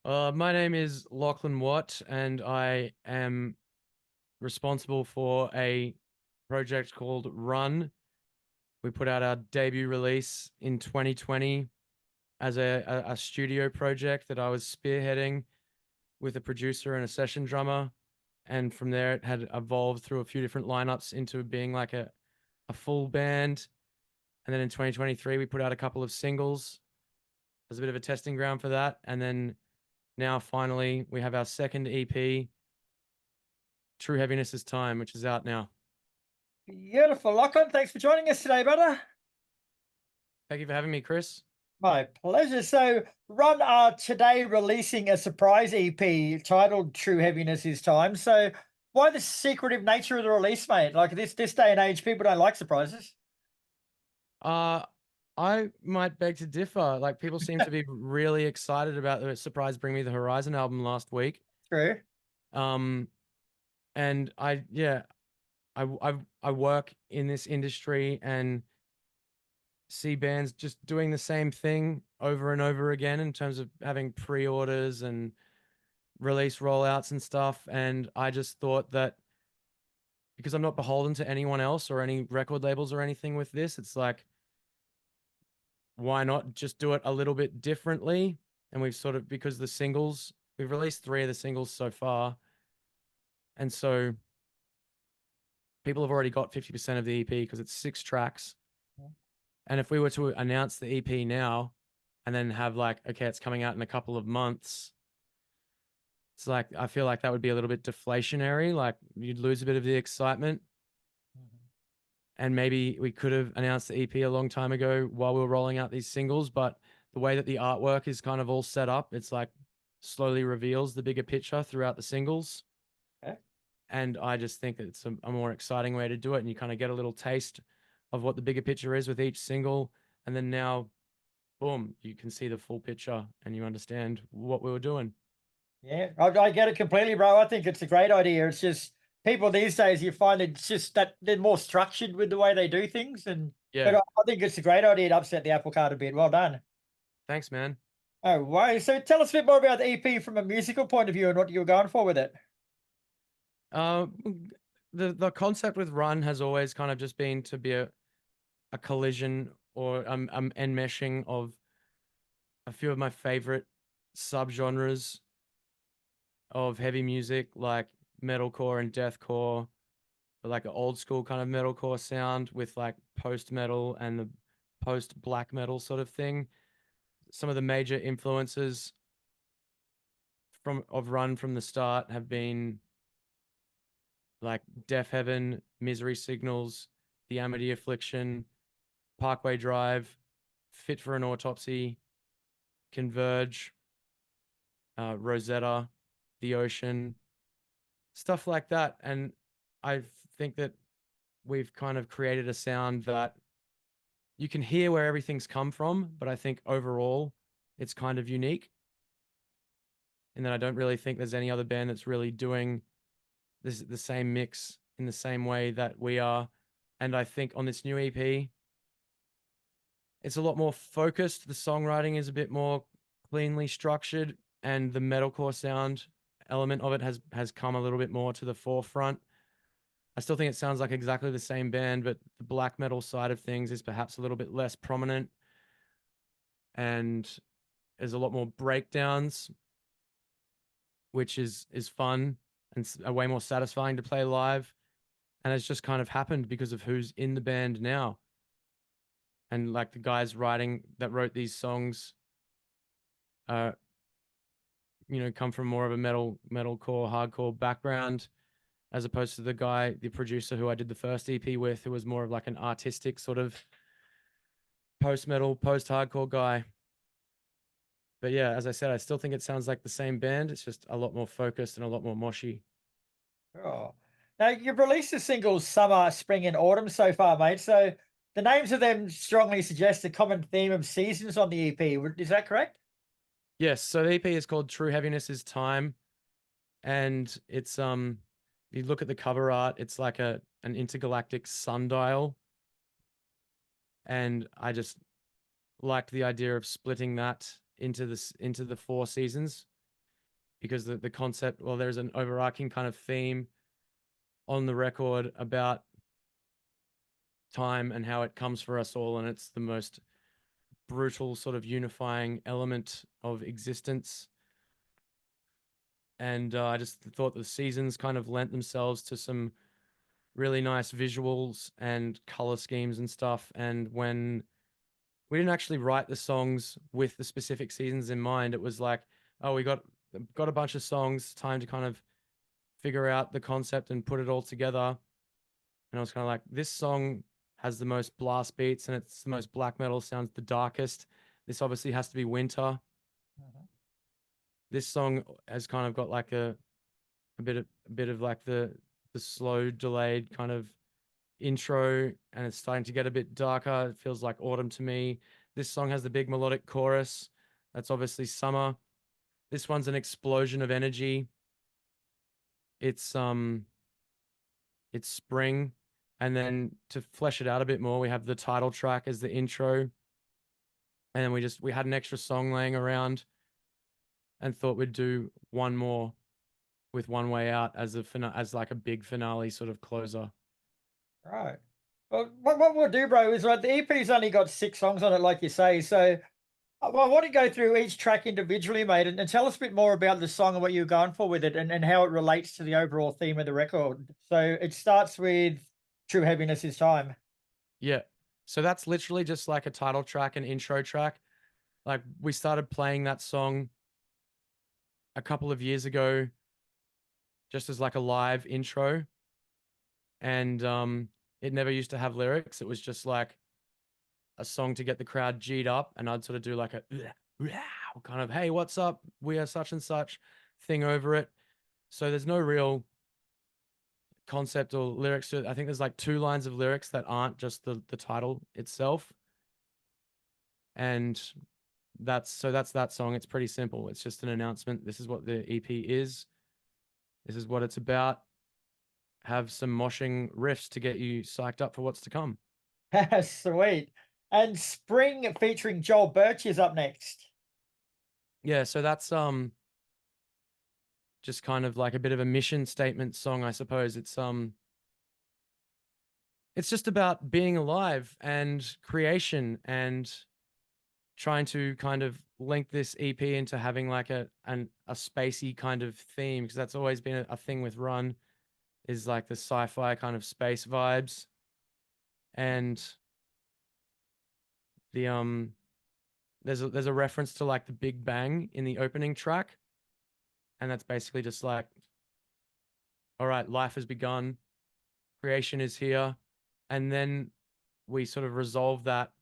My name is Lochlan Watt, and I am responsible for a project called Run. We put out our debut release in 2020 as a studio project that I was spearheading with a producer and a session drummer. And from there, it had evolved through a few different lineups into being like a full band. And then in 2023, we put out a couple of singles as a bit of a testing ground for that. And then now finally, we have our second EP, True Heaviness Is Time, which is out now. Beautiful, Lachlan. Thanks for joining us today, brother. Thank you for having me, Chris. My pleasure. So, Run are today releasing a surprise EP titled True Heaviness Is Time. So, why the secretive nature of the release, mate? Like this day and age, people don't like surprises. Uh, I might beg to differ. Like people seem to be really excited about the surprise Bring Me the Horizon album last week. True. Um, and I work in this industry and see bands just doing the same thing over and over again in terms of having pre-orders and release rollouts and stuff. And I just thought that because I'm not beholden to anyone else or any record labels or anything with this, it's like, why not just do it a little bit differently? And we've sort of, because the singles, we've released 3 of the singles so far. And so people have already got 50% of the EP because it's 6 tracks. And if we were to announce the EP now and then have like, okay, it's coming out in a couple of months, it's like, I feel like that would be a little bit deflationary. Like you'd lose a bit of the excitement. And maybe we could have announced the EP a long time ago while we were rolling out these singles, but the way that the artwork is kind of all set up, it's like slowly reveals the bigger picture throughout the singles. Okay. And I just think that it's a more exciting way to do it. And you kind of get a little taste of what the bigger picture is with each single. And then now, boom, you can see the full picture and you understand what we were doing. Yeah, I get it completely, bro. I think it's a great idea. It's just people these days, you find it's just that they're more structured with the way they do things. But Yeah. I think it's a great idea to upset the apple cart a bit. Well done. Thanks, man. Oh, wow. So tell us a bit more about the EP from a musical point of view and what you were going for with it. Uh, the concept with Run has always kind of just been to be a collision or enmeshing of a few of my favorite subgenres of heavy music, like metalcore and deathcore, but like an old school kind of metalcore sound with like post metal and the post black metal sort of thing. Some of the major influences from of Run from the start have been like Death Heaven, Misery Signals, the Amity Affliction, Parkway Drive, Fit for an Autopsy, Converge, Rosetta, The Ocean, stuff like that. And I think that we've kind of created a sound that you can hear where everything's come from, but I think overall it's kind of unique. And then I don't really think there's any other band that's really doing this the same mix in the same way that we are. And I think on this new EP, it's a lot more focused. The songwriting is a bit more cleanly structured, and the metalcore sound element of it has come a little bit more to the forefront. I still think it sounds like exactly the same band, but the black metal side of things is perhaps a little bit less prominent, and there's a lot more breakdowns, which is fun and way more satisfying to play live. And it's just kind of happened because of who's in the band now. And like the guys wrote these songs, uh, come from more of a metalcore, hardcore background, as opposed to the producer who I did the first EP with, who was more of like an artistic sort of post metal, post hardcore guy. But yeah, as I said, I still think it sounds like the same band. It's just a lot more focused and a lot more moshy. Oh. Now, you've released the singles Summer, Spring, and Autumn so far, mate. So the names of them strongly suggest a common theme of seasons on the EP. Is that correct? Yes, so the EP is called True Heaviness Is Time, and it's if you look at the cover art, it's like an intergalactic sundial, and I just liked the idea of splitting that into the 4 seasons. because the concept, well, there's an overarching kind of theme on the record about time and how it comes for us all, and it's the most brutal sort of unifying element of existence. And I just thought the seasons kind of lent themselves to some really nice visuals and color schemes and stuff. And when we didn't actually write the songs with the specific seasons in mind, it was like, oh, we got a bunch of songs, time to kind of figure out the concept and put it all together. And I was kind of like, this song has the most blast beats and it's the most black metal, sounds the darkest. This obviously has to be winter. This song has kind of got like a bit of like the slow delayed kind of intro, and it's starting to get a bit darker. It feels like autumn to me. This song has the big melodic chorus. That's obviously summer. This one's an explosion of energy. It's spring. And then to flesh it out a bit more, we have the title track as the intro. And then we had an extra song laying around and thought we'd do one more with One Way Out as as like a big finale sort of closer. Right. Well, what we'll do, bro, is, right, the EP's only got 6 songs on it, like you say. So I want to go through each track individually, mate, and tell us a bit more about the song and what you're going for with it, and how it relates to the overall theme of the record. So it starts with True Heaviness Is Time. Yeah. So that's literally just like a title track and intro track. Like we started playing that song a couple of years ago just as like a live intro, and it never used to have lyrics. It was just like a song to get the crowd G'd up, and I'd sort of do like a kind of, hey, what's up? We are such and such thing over it. So there's no real concept or lyrics to it. I think there's like 2 lines of lyrics that aren't just the title itself. And that's that song. It's pretty simple. It's just an announcement. This is what the EP is. This is what it's about. Have some moshing riffs to get you psyched up for what's to come. Sweet. And Spring featuring Joel Birch is up next. Yeah, so that's just kind of like a bit of a mission statement song, I suppose. It's just about being alive and creation, and trying to kind of link this EP into having like a spacey kind of theme, because that's always been a thing with Run, is like the sci-fi kind of space vibes. And the there's a reference to like the Big Bang in the opening track, and that's basically just like, all right, life has begun, creation is here. And then we sort of resolve that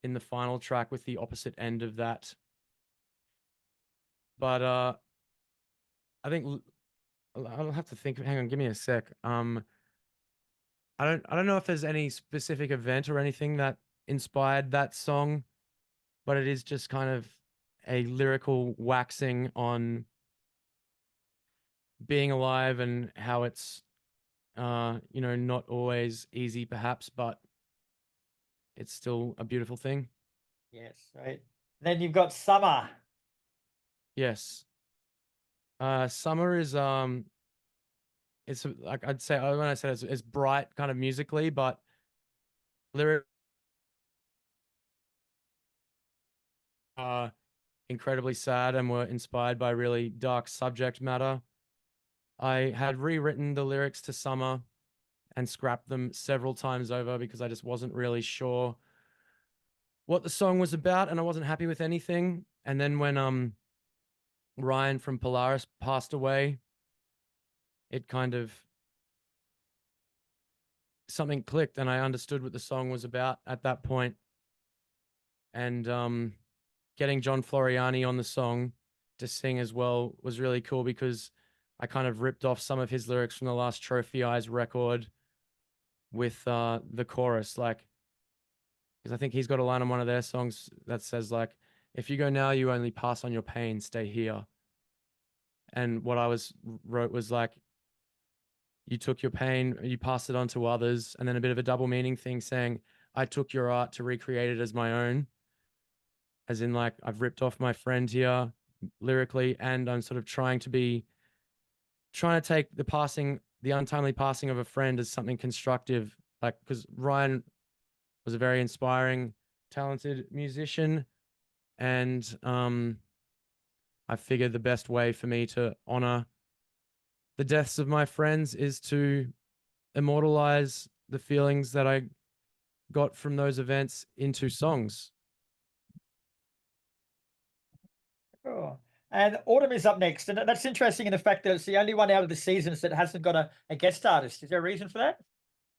in the final track with the opposite end of that. But I think I'll have to think. Hang on, give me a sec. I don't know if there's any specific event or anything that inspired that song, but it is just kind of a lyrical waxing on being alive and how it's not always easy perhaps, but it's still a beautiful thing. Yes, right. Then you've got Summer. Yes. Summer is it's like, I'd say, when I said it's bright kind of musically, but lyric incredibly sad and were inspired by really dark subject matter. I had rewritten the lyrics to Summer and scrapped them several times over because I just wasn't really sure what the song was about, and I wasn't happy with anything. And then when Ryan from Polaris passed away, it kind of, something clicked and I understood what the song was about at that point. And getting John Floreani on the song to sing as well was really cool, because I kind of ripped off some of his lyrics from the last Trophy Eyes record with the chorus, like, because I think he's got a line on one of their songs that says like, if you go now, you only pass on your pain, stay here. And what I wrote was like, you took your pain, you passed it on to others, and then a bit of a double meaning thing saying, I took your art to recreate it as my own. As in, like, I've ripped off my friend here, lyrically, and I'm sort of trying to take the untimely passing of a friend as something constructive, like, because Ryan was a very inspiring, talented musician, and I figured the best way for me to honor the deaths of my friends is to immortalize the feelings that I got from those events into songs. Sure. And Autumn is up next, and that's interesting in the fact that it's the only one out of the seasons that hasn't got a guest artist. Is there a reason for that?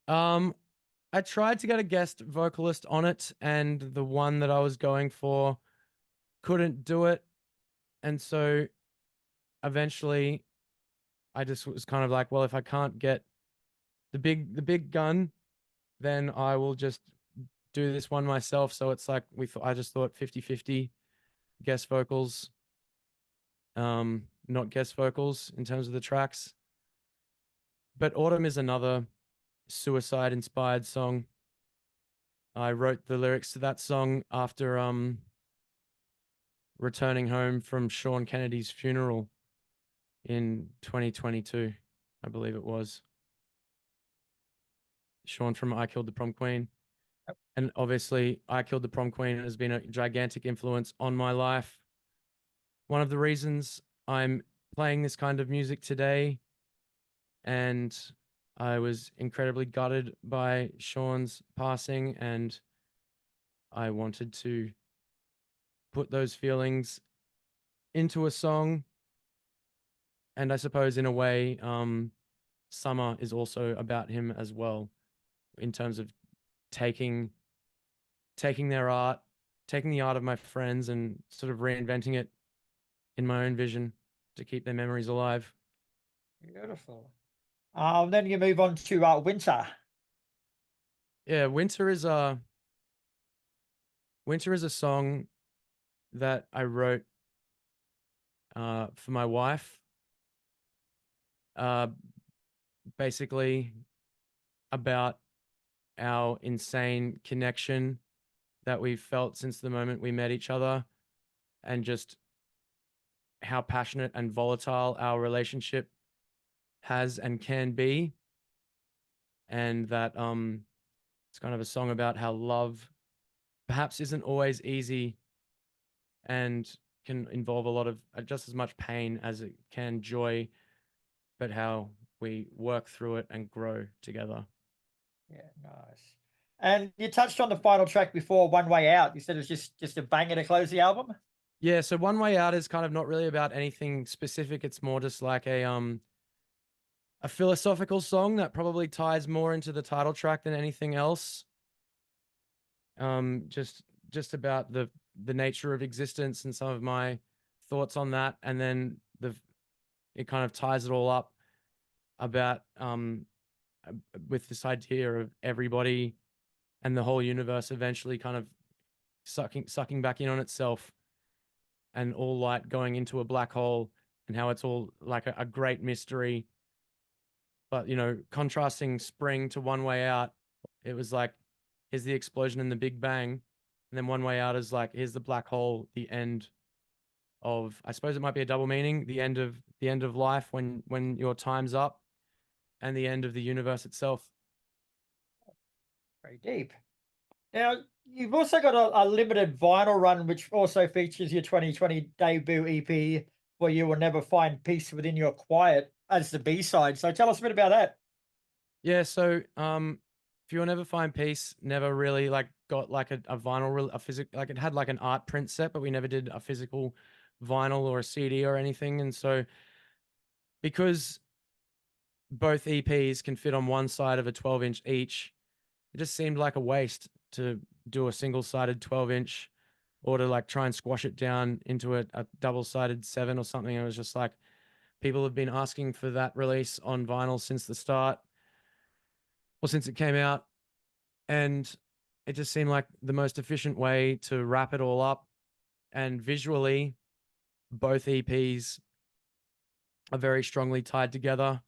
I tried to get a guest vocalist on it, and the one that I was going for couldn't do it. And so eventually I just was kind of like, well, if I can't get the big gun, then I will just do this one myself. So it's like I just thought 50-50 guest vocals, not guest vocals in terms of the tracks. But Autumn is another suicide inspired song. I wrote the lyrics to that song after returning home from Sean Kennedy's funeral in 2022, I believe it was. Sean from I Killed the Prom Queen. And obviously, I Killed the Prom Queen has been a gigantic influence on my life. One of the reasons I'm playing this kind of music today, and I was incredibly gutted by Sean's passing, and I wanted to put those feelings into a song. And I suppose in a way, Summer is also about him as well, in terms of taking their art, taking the art of my friends and sort of reinventing it in my own vision to keep their memories alive. Beautiful. Then you move on to Winter. Yeah, Winter is a song that I wrote for my wife. Basically about our insane connection that we've felt since the moment we met each other, and just how passionate and volatile our relationship has and can be. And that it's kind of a song about how love perhaps isn't always easy and can involve a lot of just as much pain as it can joy, but how we work through it and grow together. Yeah, nice. And you touched on the final track before, One Way Out. You said it was just a banger to close the album. Yeah, so One Way Out is kind of not really about anything specific. It's more just like a philosophical song that probably ties more into the title track than anything else. Just about the nature of existence and some of my thoughts on that, and then it kind of ties it all up about with this idea of everybody and the whole universe eventually kind of sucking back in on itself, and all light going into a black hole, and how it's all like a great mystery. But contrasting Spring to One Way Out, it was like, here's the explosion and the Big Bang, and then One Way Out is like, here's the black hole, the end of, I suppose it might be a double meaning, the end of life when your time's up, and the end of the universe itself. Very deep. Now, you've also got a limited vinyl run, which also features your 2020 debut EP, Where You Will Never Find Peace Within Your Quiet, as the B-side. So tell us a bit about that. Yeah, so If You'll Never Find Peace never really like got like a vinyl, a physical, like it had like an art print set, but we never did a physical vinyl or a CD or anything. And so because both EPs can fit on one side of a 12-inch each, it just seemed like a waste to do a single-sided 12-inch, or to like try and squash it down into a double-sided 7 or something. It was just like, people have been asking for that release on vinyl since the start, or since it came out, and it just seemed like the most efficient way to wrap it all up. And visually, both EPs are very strongly tied together.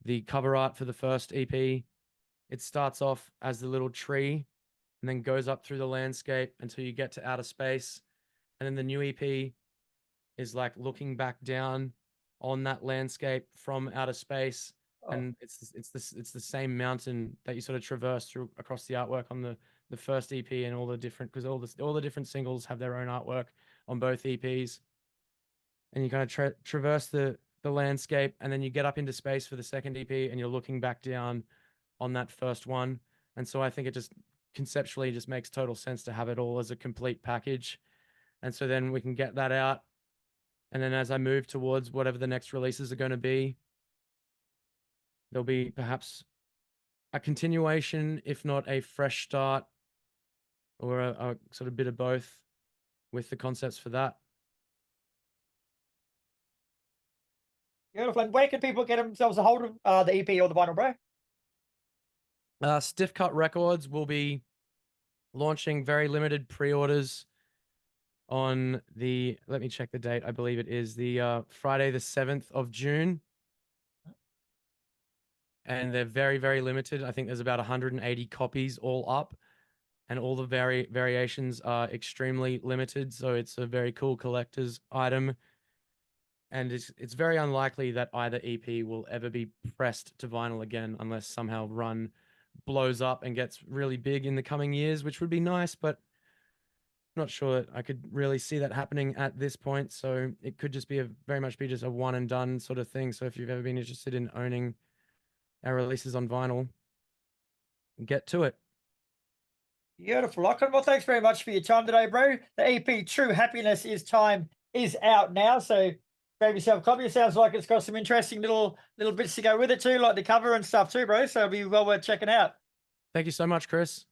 The cover art for the first EP, it starts off as the little tree and then goes up through the landscape until you get to outer space. And then the new EP is like looking back down on that landscape from outer space, and it's the same mountain that you sort of traverse through across the artwork on the first EP, and all the different, because all the different singles have their own artwork on both EPs, and you kind of traverse the landscape, and then you get up into space for the second EP, and you're looking back down on that first one. And so I think it just conceptually just makes total sense to have it all as a complete package. And so then we can get that out. And then as I move towards whatever the next releases are going to be, there'll be perhaps a continuation, if not a fresh start, or a sort of bit of both with the concepts for that. Beautiful. And where can people get themselves a hold of the EP or the vinyl, bro? Stiff Cut Records will be launching very limited pre-orders on the, let me check the date. I believe it is the Friday, the 7th of June. And they're very, very limited. I think there's about 180 copies all up, and all the variations are extremely limited. So it's a very cool collector's item. And it's very unlikely that either EP will ever be pressed to vinyl again, unless somehow Run blows up and gets really big in the coming years, which would be nice, but not sure that I could really see that happening at this point. So it could just be very much be just a one and done sort of thing. So if you've ever been interested in owning our releases on vinyl, get to it. Beautiful, Lochlan. Well, thanks very much for your time today, bro. The EP True Happiness Is Time is out now, so grab yourself a copy. It sounds like it's got some interesting little bits to go with it too, like the cover and stuff too, bro. So it'll be well worth checking out. Thank you so much, Chris.